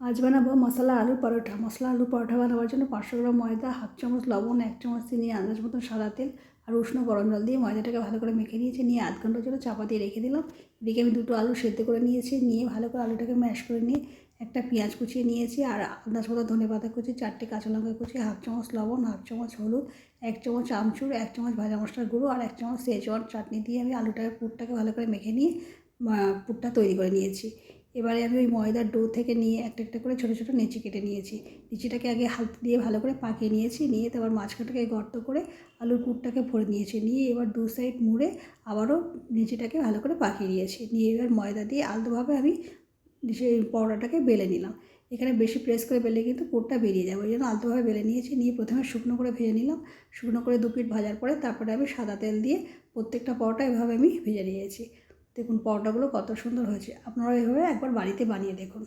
আজ বানাবো মশলা আলুর পরোটা। মশলা আলুর পরোটা বানাবার জন্য 500 গ্রাম ময়দা, হাফ চামচ লবণ, 1 চামচ চিনি, আন্দাজ মতন সাদা তেল আর উষ্ণ গরম জল দিয়ে ময়দাটাকে ভালো করে মেখে নিয়েছি। নিয়ে আধ ঘন্টার জন্য চাপা দিয়ে রেখে দিলাম। এদিকে আমি 2টো আলু সেদ্ধ করে নিয়েছি। নিয়ে ভালো করে আলুটাকে ম্যাশ করে নিয়ে একটা পেঁয়াজ কুচিয়ে নিয়েছি আর আন্দাজ মতো ধনেপাতা কুচি, 4টে কাঁচা লঙ্কা কুচি, হাফ চামচ লবণ, হাফ চামচ হলুদ, 1 চামচ আমচুর, 1 চামচ ভাজা মশলার গুঁড়ো আর 1 চামচ সেজওয়ান চাটনি দিয়ে আমি পুরটাকে ভালো করে মেখে নিয়ে পুরটা তৈরি করে নিয়েছি। এবারে আমি ওই ময়দার ডো থেকে নিয়ে একটা একটা করে ছোটো ছোটো নেচি কেটে নিয়েছি। নেচিটাকে আগে হাত দিয়ে ভালো করে পাকিয়ে নিয়েছি। নিয়ে তারপর মাঝখানটাকে গর্ত করে আলুর পুরটাকে ভরে নিয়েছি। নিয়ে এবার 2 সাইড মুড়ে আবারও নেচিটাকে ভালো করে পাকিয়ে নিয়েছি। নিয়ে এবার ময়দা দিয়ে আলতোভাবে আমি সেই পরোটাটাকে বেলে নিলাম। এখানে বেশি প্রেস করে বেলে কিন্তু পুরটা বেরিয়ে যাবে, ওই জন্য আলতোভাবে বেলে নিয়েছি। নিয়ে প্রথমে শুকনো করে ভেজে নিলাম। শুকনো করে 2 পিঠ ভাজার পরে তারপরে আমি সাদা তেল দিয়ে প্রত্যেকটা পরোটা এভাবে আমি ভেজে নিয়েছি। দেখুন পরোটাগুলো কত সুন্দর হয়েছে। আপনারা এভাবে একবার বাড়িতে বানিয়ে দেখুন।